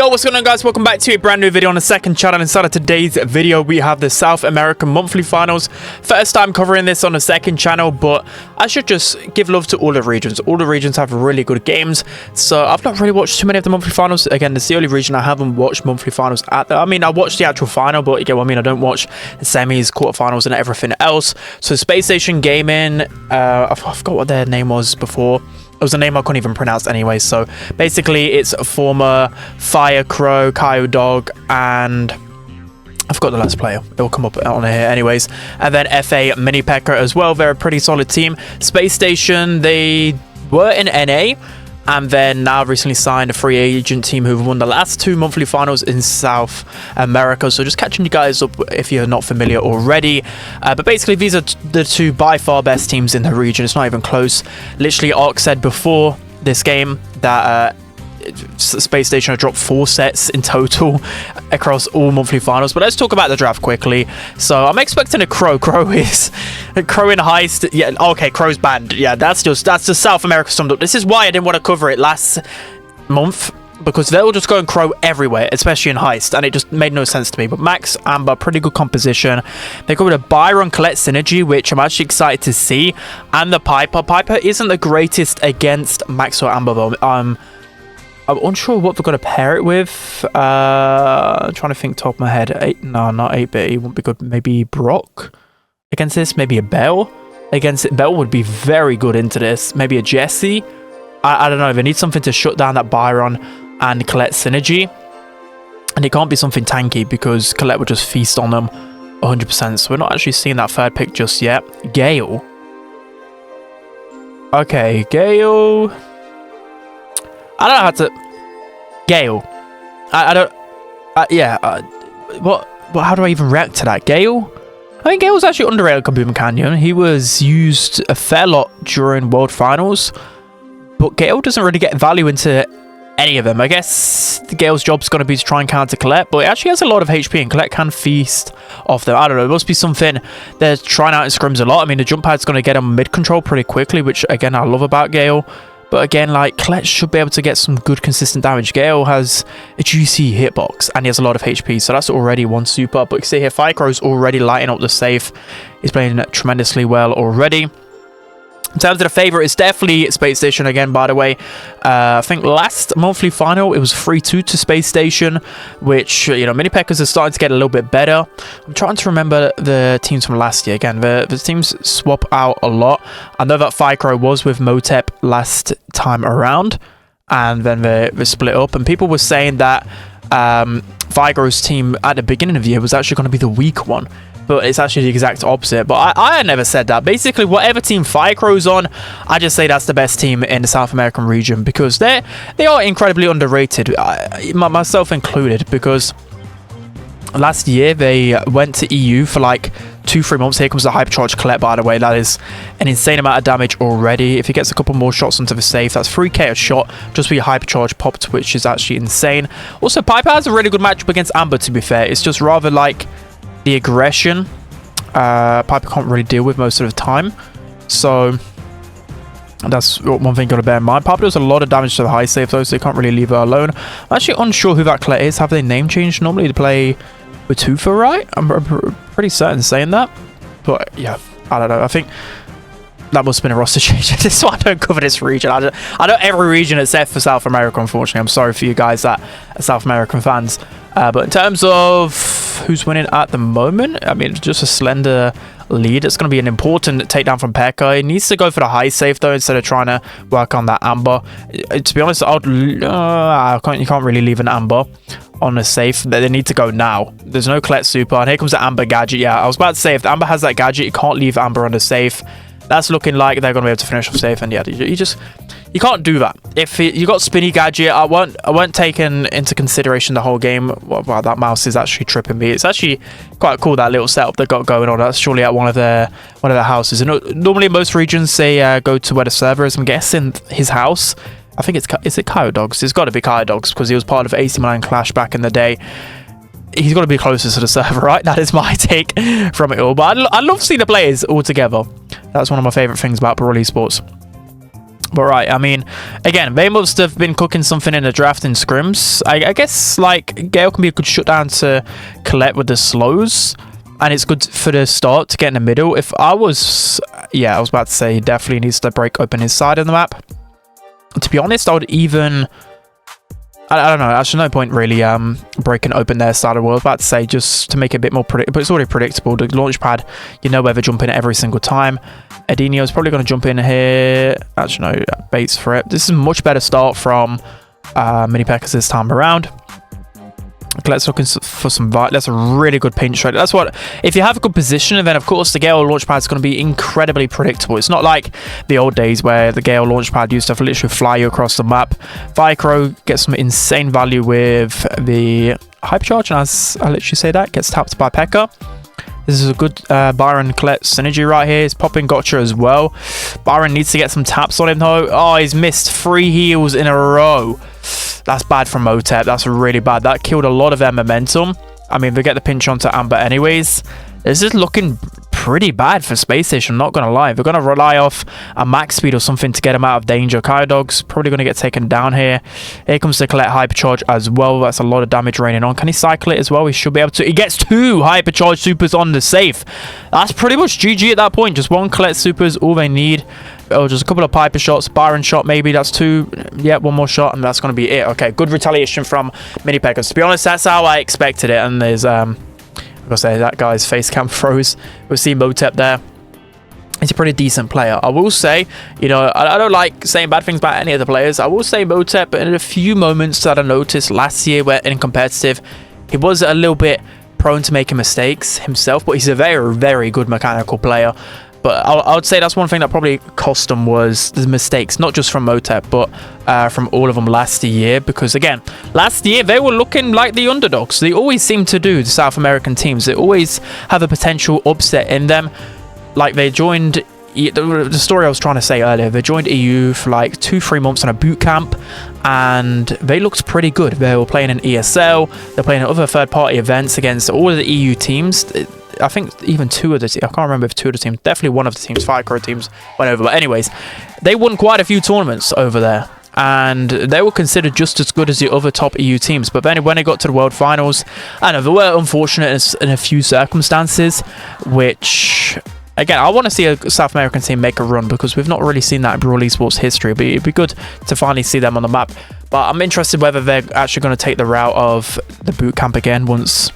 Yo, what's going on, guys? Welcome back to a brand new video on the second channel. Inside of today's video, we have the South American monthly finals. First time covering this on the second channel, but I should just give love to all the regions. All the regions have really good games, so I've not really watched too many of the monthly finals. Again, it's the only region I haven't watched monthly finals at. I mean, I watched the actual final, but you get what I mean. I don't watch the semis, quarterfinals, and everything else. So Space Station Gaming, I forgot what their name was before. It was a name I couldn't even pronounce anyway. So basically, it's a former Fire Crow, Kyo Dog, and I forgot the last player. It will come up on here anyways. And then FA MiniPekkas as well. They're a pretty solid team. Space Station, they were in NA. And then now recently signed a free agent team who've won the last two monthly finals in South America. So just catching you guys up if you're not familiar already. But basically, these are the two by far best teams in the region. It's not even close. Literally, Ark said before this game that Space Station have dropped 4 sets in total across all monthly finals. But let's talk about the draft quickly. So I'm expecting a Crow. Crow in heist. Yeah, okay, Crow's banned. Yeah, that's just South America summed up. This is why I didn't want to cover it last month, because they were just going Crow everywhere, especially in heist, and it just made no sense to me. But Max, Amber, pretty good composition. They go with a Byron Colette synergy, which I'm actually excited to see, and the Piper. Piper isn't the greatest against Max or Amber though. I'm unsure what we're going to pair it with. I'm trying to think top of my head. No, not 8-bit. He won't be good. Maybe Brock against this. Maybe a Bell against it. Bell would be very good into this. Maybe a Jesse. I don't know. They need something to shut down that Byron and Colette synergy. And it can't be something tanky, because Colette would just feast on them 100%. So we're not actually seeing that third pick just yet. Gale. Okay, Gale. I don't know how to... Gale. I don't... how do I even react to that? Gale? I mean, Gale was actually underrated on Kaboom Canyon. He was used a fair lot during World Finals. But Gale doesn't really get value into any of them. I guess the Gale's job's going to be to try and counter Colette. But it actually has a lot of HP, and Colette can feast off them. I don't know. It must be something they're trying out in scrims a lot. I mean, the jump pad's going to get him mid-control pretty quickly, which, again, I love about Gale. But again, like, Colette should be able to get some good consistent damage. Gale has a juicy hitbox, and he has a lot of HP, so that's already one super. But you see here, Firecrow's already lighting up the safe. He's playing tremendously well already. In terms of the favourite, it's definitely Space Station again, by the way. I think last monthly final, it was 3-2 to Space Station, which, you know, MiniPekkas are starting to get a little bit better. I'm trying to remember the teams from last year. Again, the teams swap out a lot. I know that Firecrow was with Motep last time around, and then they split up. And people were saying that Firecrow's team at the beginning of the year was actually going to be the weak one. But it's actually the exact opposite. But I never said that. Basically, whatever team Firecrow's on, I just say that's the best team in the South American region, because they are incredibly underrated, myself included, because last year they went to EU for like 2-3 months. Here comes the Hypercharge Colette, by the way. That is an insane amount of damage already. If he gets a couple more shots onto the safe, that's 3k a shot just with your Hypercharge popped, which is actually insane. Also, Piper has a really good matchup against Amber, to be fair. It's just rather like the aggression Piper can't really deal with most of the time, so that's one thing you got to bear in mind. Piper does a lot of damage to the high safe though, so you can't really leave her alone. I'm actually unsure who that Colette is. Have they name changed normally to play with Tufa, right? I'm pretty certain saying that, but yeah, I don't know. I think that must have been a roster change. This is why I don't cover this region. I know every region except for South America, unfortunately. I'm sorry for you guys that are South American fans. But in terms of who's winning at the moment, I mean, just a slender lead. It's going to be an important takedown from Pekka. He needs to go for the high safe, though, instead of trying to work on that Amber. To be honest, you can't really leave an Amber on a safe. They need to go now. There's no Colette super. And here comes the Amber gadget. Yeah, I was about to say, if the Amber has that gadget, you can't leave Amber on the safe. That's looking like they're going to be able to finish off safe, and yeah, you can't do that. If you got Spinny gadget, I weren't taking into consideration the whole game. Wow, that mouse is actually tripping me. It's actually quite cool, that little setup they got going on. That's surely at one of their houses. And normally in most regions they go to where the server is. I'm guessing his house. I think is it Kyo Dogs? It's got to be Kyo Dogs, because he was part of AC Milan Clash back in the day. He's got to be closer to the server, right? That is my take from it all. But I love to see the players all together. That's one of my favourite things about Brawl Esports. But right, I mean, again, they must have been cooking something in the draft in scrims. I guess, like, Gale can be a good shutdown to Colette with the slows. And it's good for the start to get in the middle. If I was... Yeah, I was about to say he definitely needs to break open his side of the map. To be honest, I would even... I don't know. Actually, no point really breaking open their side of the world. I was about to say just to make it a bit more predictable. But it's already predictable. The launch pad, you know where they're jumping every single time. Edinio's probably going to jump in here. Actually, no, baits for it. This is a much better start from MiniPekkas this time around. Let's look for some... That's a really good pinch right. That's what... If you have a good position, then of course the Gale launchpad is going to be incredibly predictable. It's not like the old days where the Gale launchpad used to literally fly you across the map. Vicro gets some insane value with the hypercharge, and as I literally say that, gets tapped by Pekka. This is a good Byron Colette synergy right here. He's popping gotcha as well. Byron needs to get some taps on him though. Oh, he's missed 3 heals in a row. That's bad from Motep. That's really bad. That killed a lot of their momentum. I mean, they get the pinch onto Amber anyways. This is looking pretty bad for Space Station, I'm not going to lie. They're going to rely off a max speed or something to get him out of danger. Dog's probably going to get taken down here. Here comes the Colette Hypercharge as well. That's a lot of damage raining on. Can he cycle it as well? He should be able to. He gets 2 Hypercharge Supers on the safe. That's pretty much GG at that point. Just 1 Colette Supers, all they need. Oh, just a couple of Piper shots. Byron shot maybe. That's 2. Yeah, 1 more shot and that's going to be it. Okay, good retaliation from MiniPekkas. To be honest, that's how I expected it. And there's... I gotta say, that guy's face cam froze. We'll see Motep there. He's a pretty decent player. I will say, you know, I don't like saying bad things about any of the players. I will say Motep, in a few moments that I noticed last year where in competitive, he was a little bit prone to making mistakes himself, but he's a very, very good mechanical player. But I would say that's one thing that probably cost them was the mistakes, not just from Motep, but from all of them last year. Because again, last year they were looking like the underdogs. They always seem to do, the South American teams. They always have a potential upset in them. Like they joined, the story I was trying to say earlier, they joined EU for like 2-3 months on a boot camp. And they looked pretty good. They were playing in ESL. They're playing in other third-party events against all of the EU teams. I think even 2 of the teams, I can't remember if 2 of the teams, definitely one of the teams, Firecrow teams went over. But anyways, they won quite a few tournaments over there. And they were considered just as good as the other top EU teams. But then when they got to the World Finals, I know they were unfortunate in a few circumstances, which... Again, I want to see a South American team make a run because we've not really seen that in Brawl Esports history. But it'd be good to finally see them on the map. But I'm interested whether they're actually going to take the route of the boot camp again once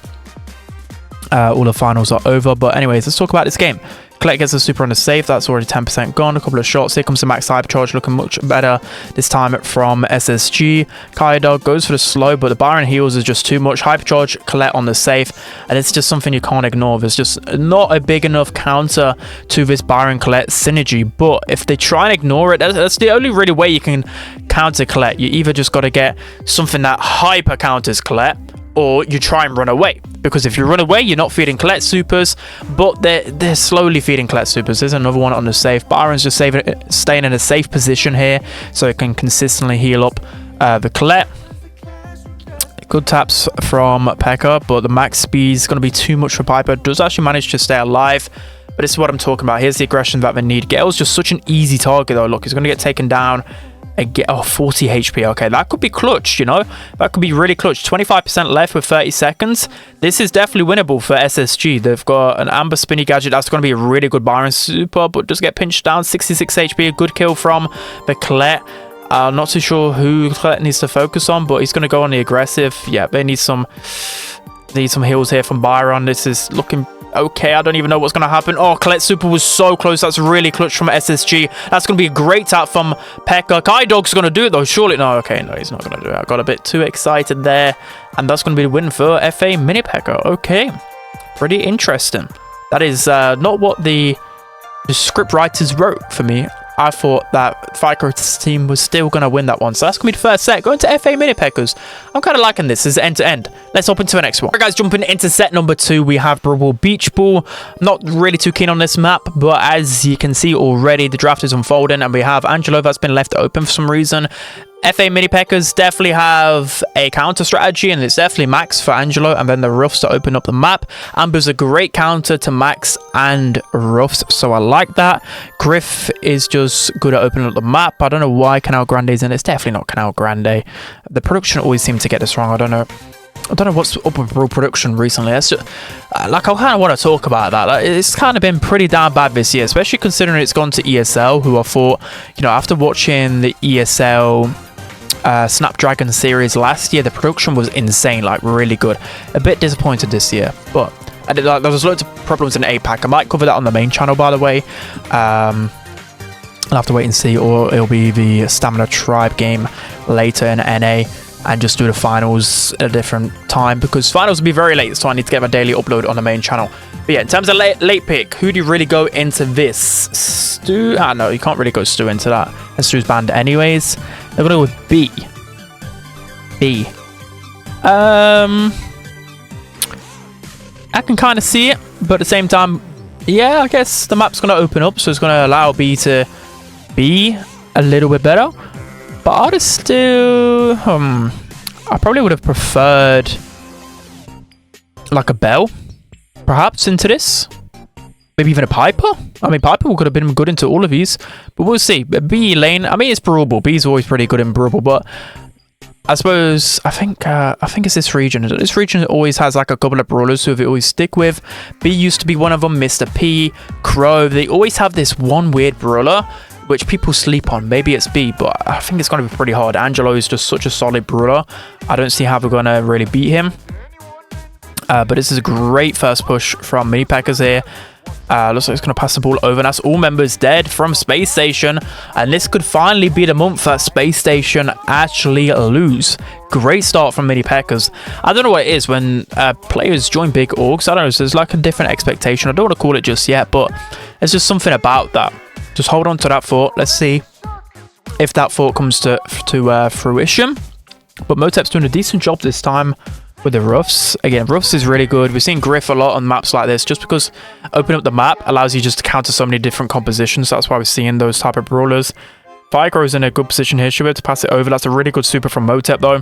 all the finals are over. But anyways, let's talk about this game. Colette gets a super on the safe. That's already 10% gone. A couple of shots. Here comes the max hypercharge, looking much better this time from SSG. Dog goes for the slow, but the Byron heals is just too much. Hypercharge, Colette on the safe, and it's just something you can't ignore. There's just not a big enough counter to this Byron Colette synergy. But if they try and ignore it, that's the only really way you can counter Colette. You either just got to get something that hyper counters Colette, or you try and run away. Because if you run away, you're not feeding Colette supers, but they're slowly feeding Colette supers. There's another one on the safe. Byron's just staying in a safe position here, so it can consistently heal up the Colette. Good taps from Pekka, but the max speed is going to be too much for Piper. Does actually manage to stay alive, but this is what I'm talking about. Here's the aggression that they need. Gale's just such an easy target, though. Look, he's going to get taken down. Get 40 HP. Okay, that could be clutch, you know, that could be really clutch. 25% left with 30 seconds. This is definitely winnable for SSG. They've got an Amber Spinny gadget. That's going to be a really good Byron super, but just get pinched down. 66 HP. A good kill from the Colette. Not too sure who Colette needs to focus on, but he's going to go on the aggressive. Yeah, they need some heals here from Byron. This is looking okay. I don't even know what's going to happen. Oh, Colette super was so close. That's really clutch from SSG. That's going to be a great tap from Pekka. Dog's going to do it though, surely. No, okay, no, he's not going to do it. I got a bit too excited there, and that's going to be the win for FA MiniPekkas. Okay, pretty interesting. That is not what the script writers wrote for me. I thought that Firecrow's team was still going to win that one. So that's going to be the first set. Going to FA MiniPekkas. I'm kind of liking this. This is end-to-end. Let's hop into the next one. All right, guys, jumping into set number 2, we have Brawl Beach Ball. Not really too keen on this map, but as you can see already, the draft is unfolding, and we have Angelo that's been left open for some reason. FA MiniPekkas definitely have a counter strategy, and it's definitely Max for Angelo, and then the Ruffs to open up the map. Amber's a great counter to Max and Ruffs, so I like that. Griff is just good at opening up the map. I don't know why Canal Grande is in it. It's definitely not Canal Grande. The production always seems to get this wrong. I don't know what's up with Brawl production recently. That's just, like, I kind of want to talk about that. Like, it's kind of been pretty damn bad this year, especially considering it's gone to ESL, who I thought, you know, after watching the ESL Snapdragon series last year, the production was insane, like really good. A bit disappointed this year, but there was loads of problems in APAC. I might cover that on the main channel, by the way. I'll have to wait and see, or it'll be the Stamina Tribe game later in NA, and just do the finals at a different time, because finals will be very late, so I need to get my daily upload on the main channel. But yeah, in terms of late pick, who do you really go into this? Stu? No, you can't really go Stu into that, and Stu's banned anyways. They're gonna go with B. I can kind of see it, but at the same time, yeah, I guess the map's gonna open up, so it's gonna allow B to be a little bit better. But I'd have still, I probably would have preferred like a Bell, perhaps, into this. Maybe even a Piper. I mean, Piper could have been good into all of these, but we'll see. B lane, I mean, it's Brawlable. B's always pretty good in Brawlable, but I suppose I think it's this region. This region always has like a couple of brawlers who they always stick with. B used to be one of them. Mr. P, Crow. They always have this one weird brawler which people sleep on. Maybe it's B, but I think it's going to be pretty hard. Angelo is just such a solid brawler. I don't see how we're going to really beat him. But this is a great first push from MiniPekkas here. Looks like it's going to pass the ball over. And that's all members dead from Space Station. And this could finally be the month that Space Station actually lose. Great start from MiniPekkas. I don't know what it is when players join big orgs. I don't know. So there's like a different expectation. I don't want to call it just yet, but there's just something about that. Just hold on to that thought. Let's see if that thought comes to fruition. But Motep's doing a decent job this time with the Ruffs. Again, Ruffs is really good. We've seen Griff a lot on maps like this, just because opening up the map allows you just to counter so many different compositions. So that's why we're seeing those type of brawlers. Firegrow's in a good position here. Should be able to pass it over. That's a really good super from Motep, though.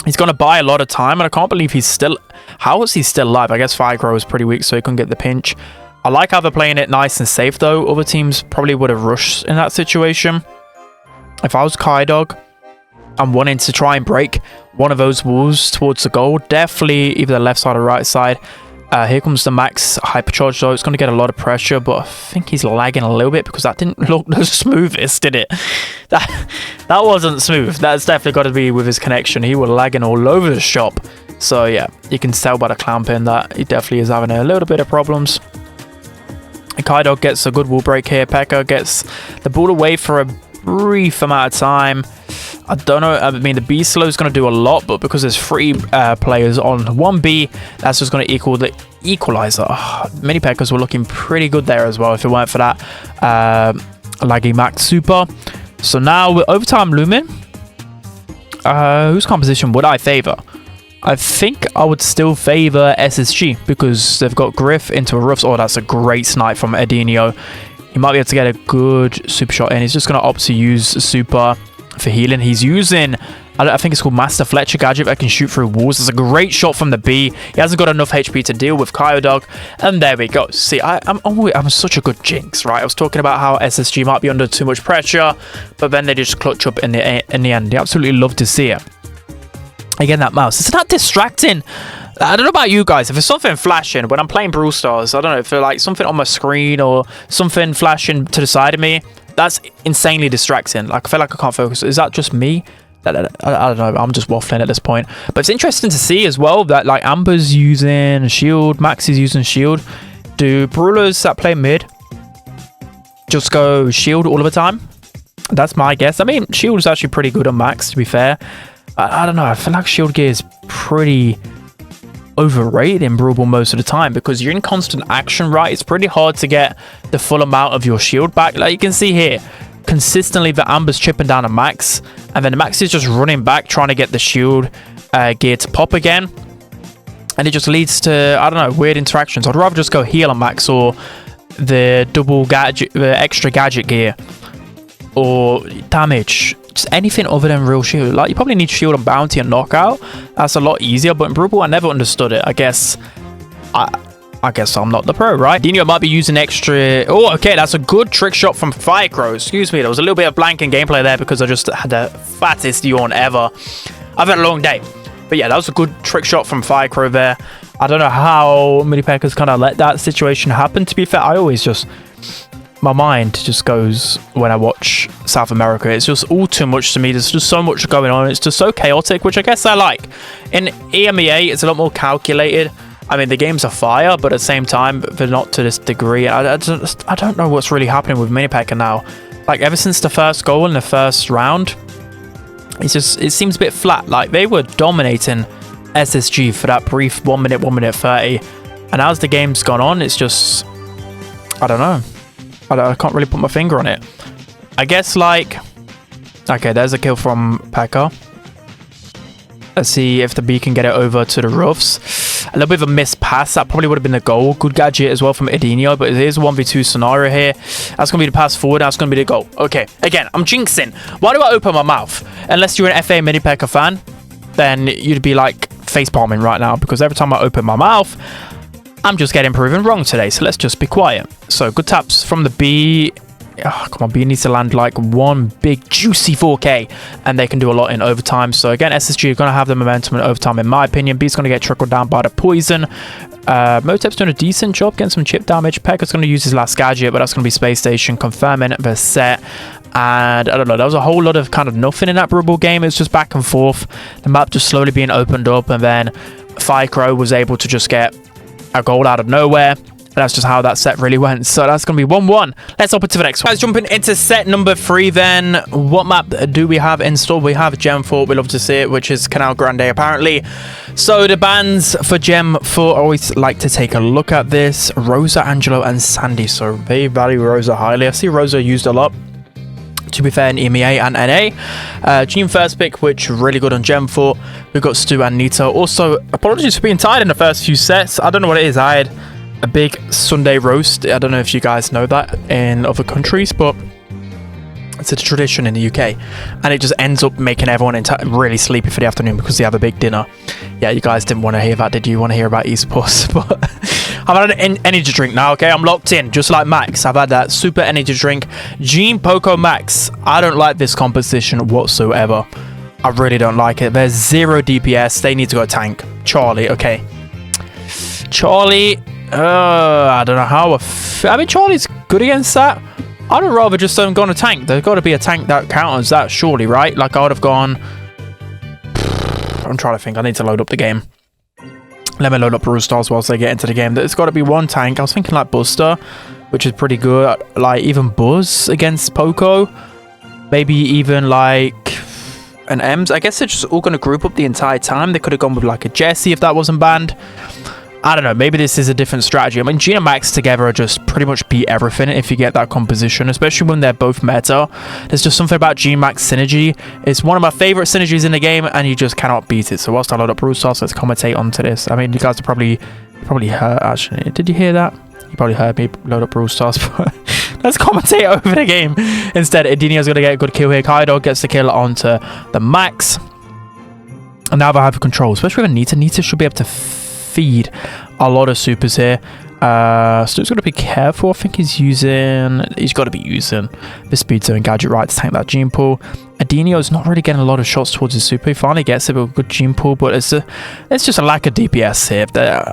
He's going to buy a lot of time, and I can't believe he's still... How is he still alive? I guess Firegrow is pretty weak, so he couldn't get the pinch. I like how they're playing it nice and safe, though. Other teams probably would have rushed in that situation. If I was Kydog, I'm wanting to try and break one of those walls towards the goal. Definitely either the left side or right side. Here comes the Max Hypercharge, though. It's going to get a lot of pressure, but I think he's lagging a little bit because that didn't look the smoothest, did it? That wasn't smooth. That's definitely got to be with his connection. He was lagging all over the shop. So, yeah, you can tell by the clown pin that he definitely is having a little bit of problems. Kydog gets a good wall break here. Pekka gets the ball away for a brief amount of time. I don't know. I mean, the B slow is going to do a lot, but because there's 3 players on 1B, that's just going to equal the equalizer. MiniPekkas were looking pretty good there as well if it weren't for that laggy max super. So now with overtime looming, whose composition would I favor? I think I would still favor SSG because they've got Griff into a Ruffs. Oh, that's a great snipe from Edinho. He might be able to get a good super shot in. He's just going to opt to use super for healing. He's using, I think it's called Master Fletcher gadget that can shoot through walls. It's a great shot from the B. He hasn't got enough HP to deal with Kydog. And there we go. See, I'm such a good jinx, right? I was talking about how SSG might be under too much pressure, but then they just clutch up in the end. You absolutely love to see it. Again, that mouse. It's not distracting. I don't know about you guys. If there's something flashing when I'm playing Brawl Stars, I don't know, if there's like something on my screen or something flashing to the side of me, that's insanely distracting. Like, I feel like I can't focus. Is that just me? I don't know. I'm just waffling at this point. But it's interesting to see as well that like Amber's using shield, Max is using shield. Do brawlers that play mid just go shield all of the time? That's my guess. I mean, shield is actually pretty good on Max, to be fair. I don't know. I feel like shield gear is pretty overrated in Brawl most of the time because you're in constant action, right? It's pretty hard to get the full amount of your shield back. Like you can see here, consistently the Amber's chipping down a Max, and then the Max is just running back trying to get the shield gear to pop again, and it just leads to, I don't know, weird interactions. I'd rather just go heal on Max or the double gadget, the extra gadget gear, or damage. just anything other than real shield. Like, you probably need shield and bounty and knockout. That's a lot easier. But in Brawl, I never understood it. I guess I'm not the pro, right? Dino might be using extra... Oh, okay, that's a good trick shot from Firecrow. Excuse me, there was a little bit of blank in gameplay there because I just had the fattest yawn ever. I've had a long day. But yeah, that was a good trick shot from Firecrow there. I don't know how MiniPekkas kind of let that situation happen. To be fair, I always just... My mind just goes when I watch South America. It's just all too much to me. There's just so much going on. It's just so chaotic, which I guess I like. In EMEA, it's a lot more calculated. I mean, the games are fire, but at the same time, they're not to this degree. I don't know what's really happening with MiniPekkas now. Like, ever since the first goal in the first round, it seems a bit flat. Like, they were dominating SSG for that brief 1 minute, 1 minute 30. And as the game's gone on, it's just... I don't know. I can't really put my finger on it. I guess, like... Okay, there's a kill from Pekka. Let's see if the B can get it over to the roofs. A little bit of a missed pass. That probably would have been the goal. Good gadget as well from Edinho, but it is a 1v2 scenario here. That's going to be the pass forward. That's going to be the goal. Okay, again, I'm jinxing. Why do I open my mouth? Unless you're an FA MiniPekkas fan, then you'd be like facepalming right now, because every time I open my mouth, I'm just getting proven wrong today. So let's just be quiet. So good taps from the B. Oh, come on, B needs to land like one big juicy 4K and they can do a lot in overtime. So again, SSG are going to have the momentum in overtime in my opinion. B's going to get trickled down by the poison. Motep's doing a decent job getting some chip damage. Pekka's going to use his last gadget, but that's going to be Space Station confirming the set. And I don't know, there was a whole lot of kind of nothing in that Brawl game. It's just back and forth. The map just slowly being opened up, and then Firecrow was able to just get a goal out of nowhere. That's just how that set really went. So that's going to be 1-1. Let's hop into the next one. Guys, jumping into set number 3 then. What map do we have installed? We have Gem 4. We love to see it, which is Canal Grande apparently. So the bans for Gem 4, I always like to take a look at this. Rosa, Angelo, and Sandy. So they value Rosa highly. I see Rosa used a lot, to be fair, in EMEA and NA. Gene first pick, which really good on Gem 4. We've got Stu and Nito. Also, apologies for being tired in the first few sets. I don't know what it is. I had a big Sunday roast. I don't know if you guys know that in other countries, but it's a tradition in the UK, and it just ends up making everyone really sleepy for the afternoon because they have a big dinner. Yeah, you guys didn't want to hear that, did you? Want to hear about esports? But I've had an energy drink now, okay? I'm locked in, just like Max. I've had that super energy drink. Gene Poco Max. I don't like this composition whatsoever. I really don't like it. There's 0 DPS. They need to go tank. Charlie, okay. Charlie... I don't know how. I mean, Charlie's good against that. I'd have rather just gone a tank. There's got to be a tank that counters that, surely, right? Like, I would have gone... I'm trying to think. I need to load up the game. Let me load up Brawl Stars whilst they get into the game. There's got to be one tank. I was thinking, like, Buster, which is pretty good. Like, even Buzz against Poco. Maybe even, like, an Ems. I guess they're just all going to group up the entire time. They could have gone with, like, a Jesse if that wasn't banned. I don't know, maybe this is a different strategy. I mean, Gene and Max together are just pretty much beat everything if you get that composition, especially when they're both meta. There's just something about Gene Max synergy. It's one of my favorite synergies in the game, and you just cannot beat it. So whilst I load up Brawl Stars, let's commentate onto this. I mean, you guys are probably heard, actually. Did you hear that? You probably heard me load up Brawl Stars, but let's commentate over the game. Instead, Edinho's going to get a good kill here. Kaido gets the kill onto the Max. And now they have control, especially with Nita. Nita should be able to feed a lot of supers here. Stu's got to be careful. I think he's got to be using the speed zone gadget right to tank that gene pool. Edinho's not really getting a lot of shots towards his super. He finally gets it with a good gene pool, but it's just a lack of DPS here.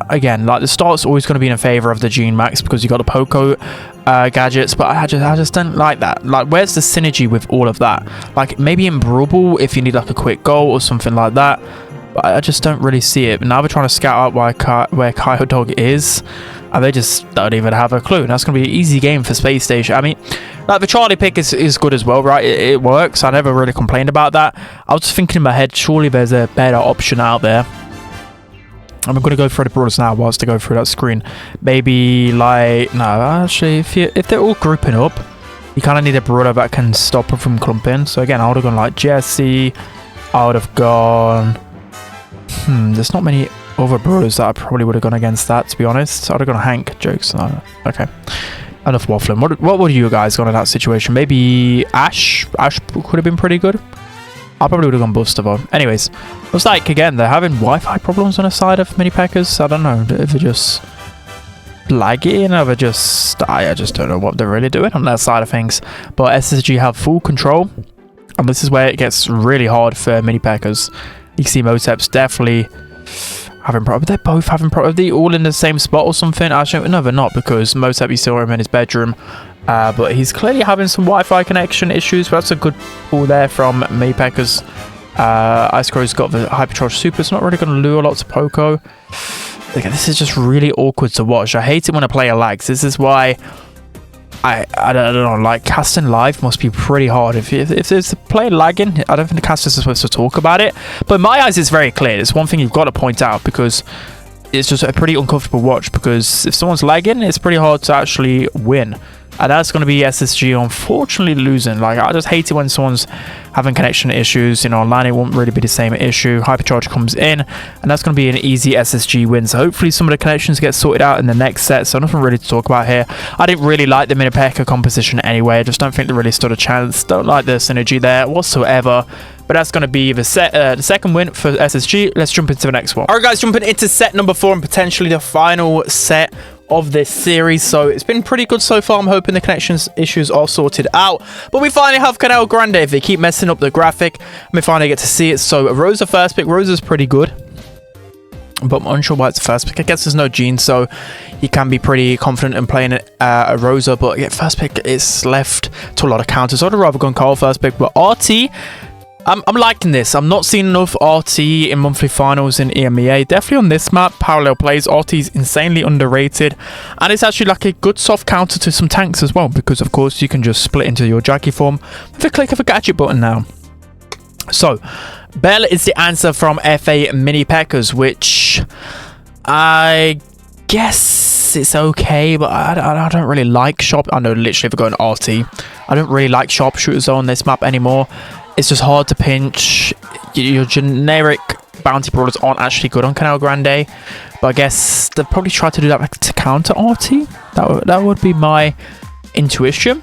Again, like, the start's always going to be in favor of the Gene Max because you got the Poco gadgets, but I just don't like that. Like, where's the synergy with all of that? Like, maybe in Brawl if you need like a quick goal or something like that. I just don't really see it. Now we're trying to scout out where Kyle Dog is, and they just don't even have a clue. And that's going to be an easy game for Space Station. I mean, like, the Charlie pick is good as well, right? It works. I never really complained about that. I was thinking in my head, surely there's a better option out there. I'm going to go through the brawlers now whilst I go through that screen. Maybe, like... No, actually, if they're all grouping up, you kind of need a brawler that can stop them from clumping. So again, I would have gone like Jesse. I would have gone... there's not many other brawlers that I probably would have gone against that, to be honest. So I'd have gone Hank. Jokes. No. Okay. enough waffling. What would you guys gone in that situation? Maybe Ash? Ash could have been pretty good. I probably would have gone Buster though. Anyways, looks like, again, they're having Wi-Fi problems on the side of MiniPekkas. I don't know if they're just lagging or I just don't know what they're really doing on that side of things. But SSG have full control. And this is where it gets really hard for MiniPekkas. You can see Motep's definitely having problems. They're both having problems. Are they all in the same spot or something? Actually, no, they're not, because Motep, you saw him in his bedroom. But he's clearly having some Wi-Fi connection issues. But that's a good pull there from MiniPekkas. Ice Crow's got the Hypercharged Super. It's not really going to lure lots of Poco. Again, this is just really awkward to watch. I hate it when a player lags. This is why I don't know, like, casting live must be pretty hard. If there's a player lagging, I don't think the casters are supposed to talk about it. But in my eyes, it's very clear. It's one thing you've got to point out, because it's just a pretty uncomfortable watch, because if someone's lagging, it's pretty hard to actually win. And that's going to be SSG, unfortunately, losing. Like, I just hate it when someone's having connection issues. You know, online it won't really be the same issue. Hypercharge comes in, and that's going to be an easy SSG win. So hopefully some of the connections get sorted out in the next set. So nothing really to talk about here. I didn't really like the MiniPekka composition anyway. I just don't think they really stood a chance. Don't like the synergy there whatsoever. But that's going to be the second win for SSG. Let's jump into the next one. All right, guys, jumping into set number 4 and potentially the final set of this series. So it's been pretty good so far. I'm hoping the connections issues are sorted out. But we finally have Canal Grande. If they keep messing up the graphic, we finally get to see it. So Rosa first pick. Rosa's pretty good, but I'm unsure why it's the first pick. I guess there's no gene, so you can be pretty confident in playing a Rosa. But yeah, first pick is left to a lot of counters. I'd rather go Carl first pick, but RT, I'm liking this. I'm not seeing enough RT in monthly finals in EMEA. Definitely on this map, parallel plays, RT is insanely underrated. And it's actually like a good soft counter to some tanks as well, because of course you can just split into your Jackie form with a click of a gadget button now. So, Bell is the answer from FA MiniPekkas, which I guess it's okay, but I don't really like sharp. I know, literally, if we're going RT, I don't really like sharpshooters on this map anymore. It's just hard to pinch. Your generic bounty brawlers aren't actually good on Canal Grande, but I guess they'll probably try to do that to counter RT. That would be my intuition.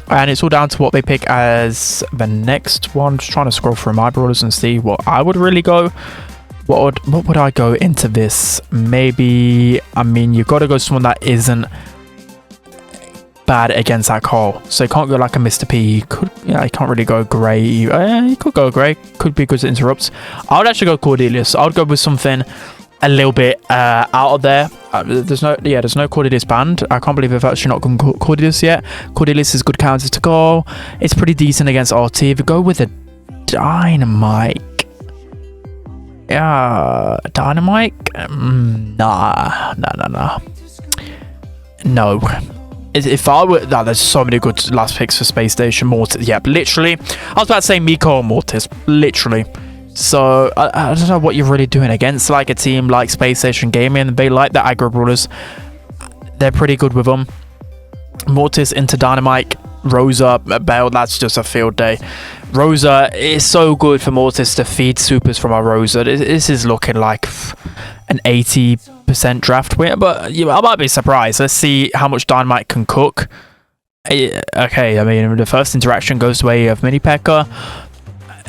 And it's all down to what they pick as the next one. Just trying to scroll through my brawlers and see what I would really go. What would I go into this? Maybe, I mean, you've got to go someone that isn't bad against that Carl. So you can't go like a Mr. P. You can't really go Grey. You could go Grey. Could be good to interrupt. I would actually go Cordelius. I would go with something a little bit out of there. There's no Cordelius banned. I can't believe they've actually not gone Cordelius yet. Cordelius is good counters to go. It's pretty decent against RT. If you go with a Dynamite, Dynamite, no. If I were... there's so many good last picks for Space Station. Mortis. Yeah, literally. I was about to say Miko or Mortis. Literally. So, I don't know what you're really doing against like a team like Space Station Gaming. They like the aggro brawlers. They're pretty good with them. Mortis into Dynamite. Rosa, Bell, that's just a field day. Rosa is so good for Mortis to feed supers from our Rosa. This is looking like an 80% draft win, but I might be surprised. Let's see how much Dynamite can cook. Okay, I mean, the first interaction goes the way of MiniPekka.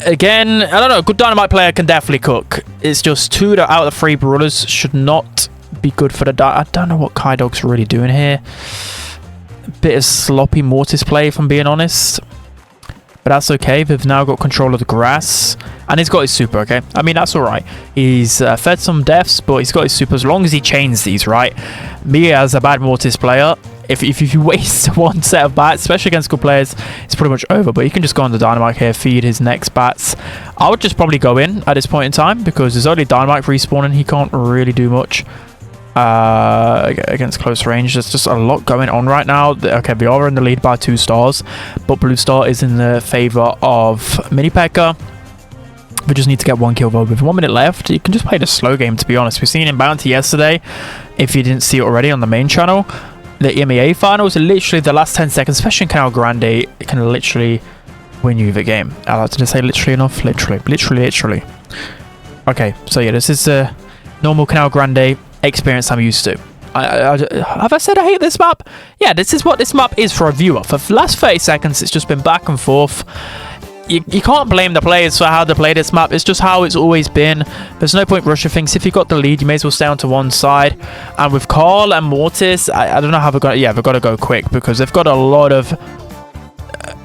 Again, I don't know, a good Dynamite player can definitely cook. It's just 2 out of the 3 brawlers should not be good for the I don't know what Kai Dog's really doing here. Bit of sloppy Mortis play, if I'm being honest. But that's okay. They've now got control of the grass. And he's got his super, okay? I mean, that's alright. He's fed some deaths, but he's got his super as long as he chains these, right? Me, as a bad Mortis player, if you waste one set of bats, especially against good players, it's pretty much over. But you can just go on the Dynamite here, feed his next bats. I would just probably go in at this point in time, because there's only Dynamite respawning. He can't really do much against close range. There's just a lot going on right now. Okay, we are in the lead by 2 stars, but Blue Star is in the favor of MiniPekka. We just need to get 1 kill though. With 1 minute left, you can just play the slow game, to be honest. We've seen in Bounty yesterday, if you didn't see it already on the main channel. The EMEA finals are literally the last 10 seconds, especially in Canal Grande, it can literally win you the game. I like to just say literally enough. Literally. Okay, so yeah, this is a normal Canal Grande experience I'm used to. Have I said I hate this map? Yeah, this is what this map is for a viewer. For the last 30 seconds, it's just been back and forth. You can't blame the players for how they play this map. It's just how it's always been. There's no point rushing things. If you've got the lead, you may as well stay onto one side. And with Carl and Mortis, I don't know how they're going to... Yeah, they've got to go quick because they've got a lot of...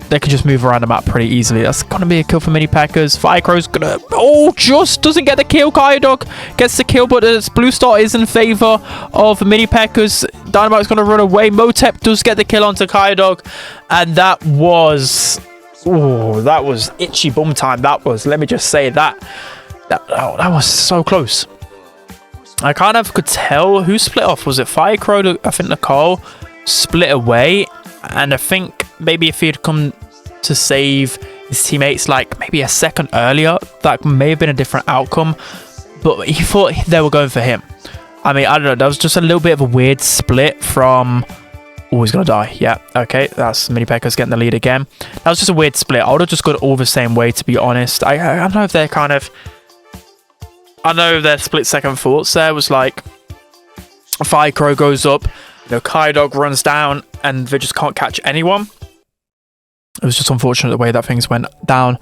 They can just move around the map pretty easily. That's going to be a kill for MiniPekkas. Firecrow's going to... Oh, just doesn't get the kill. Kyodog gets the kill, but the blue star is in favor of MiniPekkas. Dynamite's going to run away. Motep does get the kill onto Kyodog. And that was... Oh, that was itchy bum time. That was... Let me just say that. That was so close. I kind of could tell who split off. Was it Firecrow? I think Nicole split away. And I think maybe if he had come to save his teammates like maybe a second earlier, that may have been a different outcome. But he thought they were going for him. I mean, I don't know. That was just a little bit of a weird split from... Oh, he's going to die. Yeah, okay. That's MiniPekkas getting the lead again. That was just a weird split. I would have just got all the same way, to be honest. I don't know if they're kind of... I know their split second thoughts there was like... Firecrow goes up. You know, Kyodog runs down and they just can't catch anyone. It was just unfortunate the way that things went down.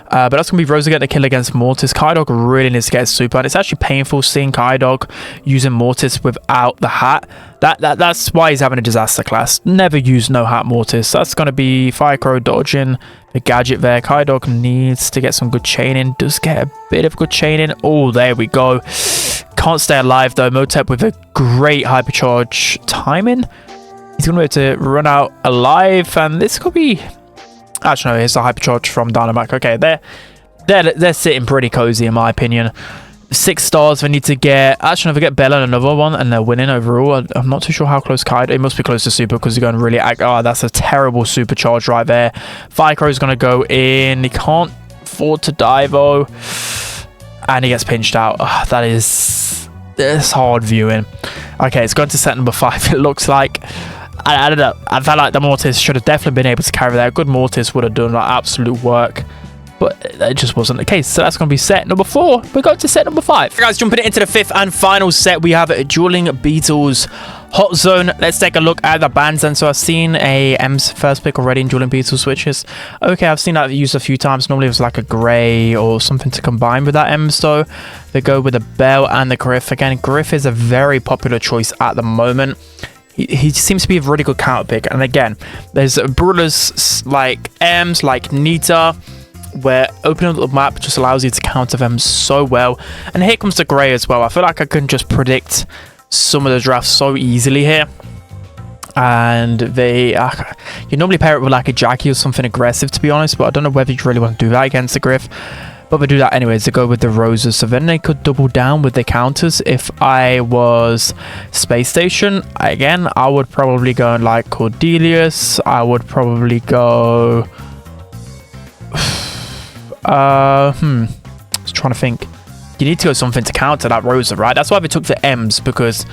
But that's going to be Rosa getting a kill against Mortis. Kyodog really needs to get his super. And it's actually painful seeing Kyodog using Mortis without the hat. That's why he's having a disaster class. Never use no hat Mortis. That's going to be Firecrow dodging the gadget there. Kyodog needs to get some good chaining. Does get a bit of good chaining. Oh, there we go. Can't stay alive though. Motep with a great hypercharge timing. He's going to be able to run out alive. And this could be... Actually, no, here's the hypercharge from Dynamite. Okay, they're sitting pretty cozy in my opinion. 6 stars. They need to get... Actually, no, they get Bella and another one, and they're winning overall. I'm not too sure how close Kaido... It must be close to super because he's going really... Oh, that's a terrible supercharge right there. Firecrow's going to go in. He can't afford to die, though. And he gets pinched out. Oh, that is... It's hard viewing. Okay, it's going to set number 5, it looks like. I don't know. I felt like the Mortis should have definitely been able to carry that. Good Mortis would have done like absolute work. But it just wasn't the case. So that's going to be set number 4. We go to set number 5. Guys, jumping into the 5th and final set, we have Dueling Beetles Hot Zone. Let's take a look at the bands. And so I've seen a M's first pick already in Dueling Beetles switches. Okay, I've seen that used a few times. Normally it was like a grey or something to combine with that M's though. They go with the Bell and the Griff. Again, Griff is a very popular choice at the moment. He seems to be a really good counter pick. And again, there's brawlers like M's, like Nita, where opening up the map just allows you to counter them so well. And here comes the Grey as well. I feel like I can just predict some of the drafts so easily here. And they you normally pair it with like a Jackie or something aggressive, to be honest, but I don't know whether you really want to do that against the Griff. But they do that anyways. They go with the Roses, so then they could double down with the counters. If I was Space Station, again, I would probably go like Cordelius. I would probably go just trying to think. You need to go something to counter that Rosa, right? That's why they took the M's, because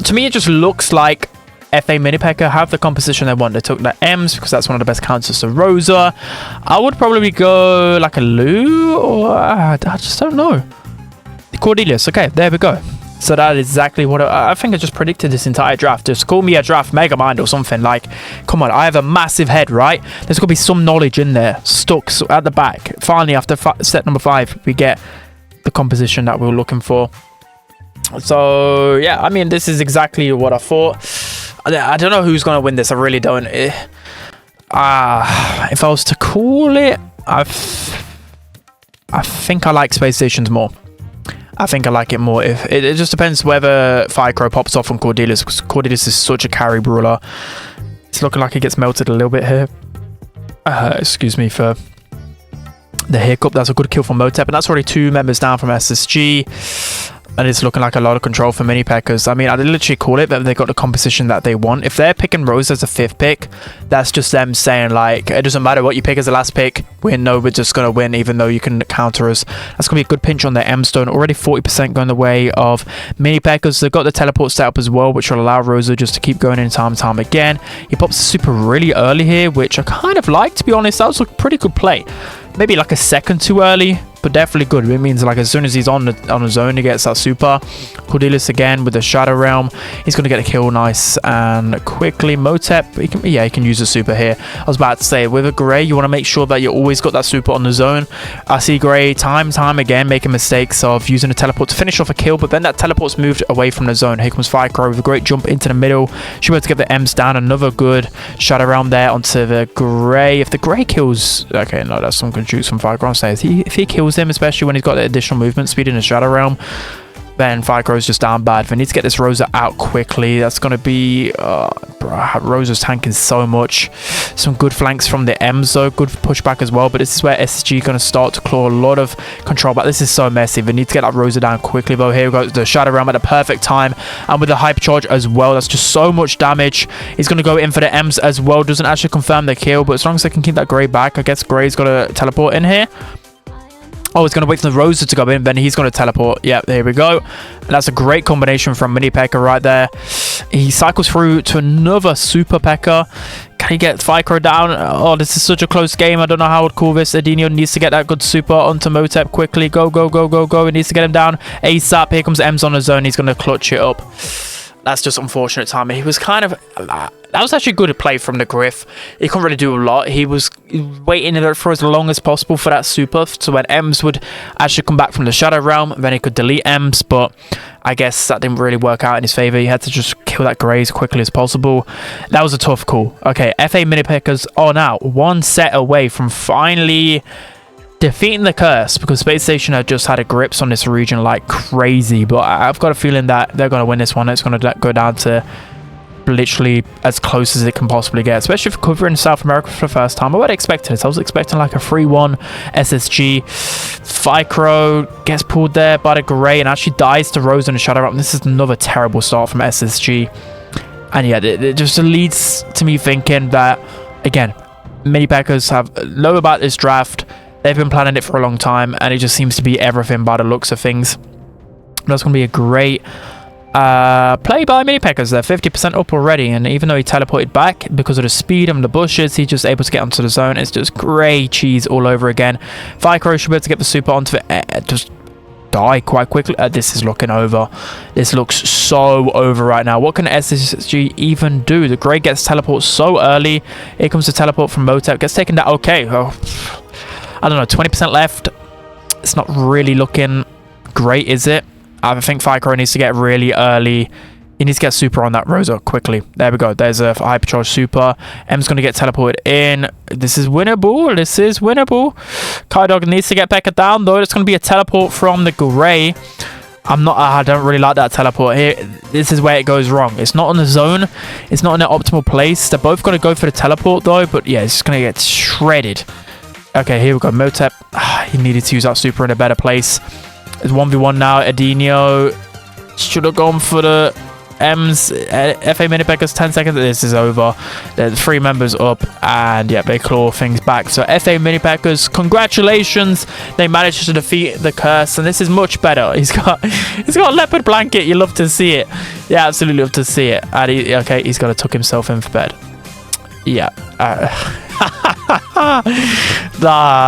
to me it just looks like FA MiniPekka have the composition they want. They took the M's because that's one of the best counters to Rosa. I would probably go like a Lou, or I just don't know. Cordelius. Okay, there we go. So that is exactly what I think. I just predicted this entire draft. Just call me a draft megamind or something. Like, come on, I have a massive head, right? There's gonna be some knowledge in there stuck at the back. Finally, after set number 5, we get the composition that we were looking for. So yeah, I mean, this is exactly what I thought. I don't know who's gonna win this. I really don't. If I was to call it, I think I like Space Stations more. I think I like it more. If it just depends whether Firecrow pops off on Cordelius, because Cordelius is such a carry brawler. It's looking like he gets melted a little bit here. Excuse me for the hiccup. That's a good kill from Motep, and that's already 2 members down from SSG. And it's looking like a lot of control for MiniPekkas. I mean, I literally call it that they got the composition that they want. If they're picking Rose as a 5th pick, that's just them saying, like, it doesn't matter what you pick as the last pick. We know we're just going to win, even though you can counter us. That's going to be a good pinch on their M-Stone. Already 40% going the way of MiniPekkas. They've got the teleport set up as well, which will allow Rosa just to keep going in time and time again. He pops super really early here, which I kind of like, to be honest. That was a pretty good play. Maybe like a second too early, but definitely good. It means like as soon as he's on the zone, he gets that super. Cordelis again with the Shadow Realm. He's going to get a kill nice and quickly. Motep, he can use a super here. I was about to say, with a Grey, you want to make sure that you always got that super on the zone. I see Grey time again making mistakes of using a teleport to finish off a kill, but then that teleport's moved away from the zone. Here comes Firecrow with a great jump into the middle. Should be able to get the M's down. Another good Shadow Realm there onto the Grey. If the Grey kills... Okay, no, that's some good juice from Firecrow. If he kills him, especially when he's got the additional movement speed in the Shadow Realm, then Firecrow's just down bad. We need to get this Rosa out quickly. That's going to be... Rosa's tanking so much. Some good flanks from the M's though. Good pushback as well. But this is where SSG going to start to claw a lot of control back. This is so messy. We need to get that Rosa down quickly though. Here we go. The Shadow Realm at the perfect time. And with the Hypercharge as well. That's just so much damage. He's going to go in for the M's as well. Doesn't actually confirm the kill. But as long as they can keep that Grey back, I guess Grey's got to teleport in here. Oh, he's going to wait for the Rosa to go in, then he's going to teleport. Yeah, there we go. And that's a great combination from MiniPekka right there. He cycles through to another Super Pekka. Can he get Firecrow down? Oh, this is such a close game. I don't know how I would call this. Adinio needs to get that good super onto Motep quickly. Go, go, go, go, go. He needs to get him down ASAP. Here comes M's on the zone. He's going to clutch it up. That's just unfortunate timing. He was kind of... That was actually good play from the Griff. He couldn't really do a lot. He was waiting for as long as possible for that super. So when M's would actually come back from the Shadow Realm, then he could delete M's. But I guess that didn't really work out in his favor. He had to just kill that Grey as quickly as possible. That was a tough call. Okay, FA MiniPekkas are now one set away from finally... defeating the curse, because Space Station have just had a grips on this region like crazy. But I've got a feeling that they're going to win this one. It's going to go down to literally as close as it can possibly get, especially for covering South America for the first time. I would expect this. I was expecting like a 3-1 SSG. Firecrow gets pulled there by the Grey and actually dies to Rose in the Shadow Realm. This is another terrible start from SSG. And yeah, it just leads to me thinking that, again, MiniPekkas have know about this draft. They've been planning it for a long time, and it just seems to be everything by the looks of things. That's going to be a great play by MiniPekkas. They're 50% up already, and even though he teleported back because of the speed and the bushes, he's just able to get onto the zone. It's just Grey cheese all over again. Firecrow should be able to get the super onto it. Just die quite quickly. This is looking over. This looks so over right now. What can SSG even do? The Grey gets teleported so early. Here comes the teleport from Motep. Gets taken down. Okay. Oh, I don't know. 20% left. It's not really looking great, is it? I think Firecrow needs to get really early. He needs to get super on that Rosa quickly. There we go. There's a hypercharge super. M's going to get teleported in. This is winnable. This is winnable. Kaidog needs to get Pekka down, though. It's going to be a teleport from the Grey. I don't really like that teleport here. This is where it goes wrong. It's not on the zone. It's not in an optimal place. They're both going to go for the teleport, though. But yeah, it's just going to get shredded. Okay, here we go. Motep. He needed to use that super in a better place. It's 1v1 now. Adinio should have gone for the M's. FA MiniPekkas 10 seconds. This is over. The 3 members up, and yeah, they claw things back. So FA MiniPekkas, congratulations. They managed to defeat the curse, and this is much better. He's got a leopard blanket. You love to see it. Yeah, absolutely love to see it. And he's got to tuck himself in for bed. Yeah.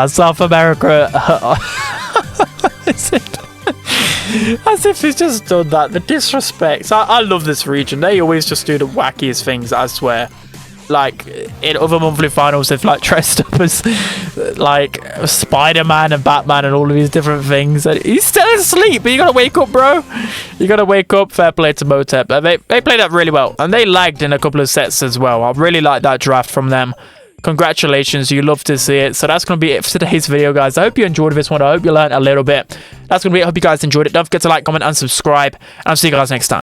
South America. As if he's just done that. The disrespect. I love this region. They always just do the wackiest things, I swear. Like, in other monthly finals, they've like dressed up as like Spider-Man and Batman and all of these different things. And he's still asleep, but you gotta wake up, bro. You gotta wake up. Fair play to Motep. They played that really well. And they lagged in a couple of sets as well. I really like that draft from them. Congratulations, you love to see it. So that's going to be it for today's video, guys. I hope you enjoyed this one. I hope you learned a little bit. That's going to be it. I hope you guys enjoyed it. Don't forget to like, comment, and subscribe. And I'll see you guys next time.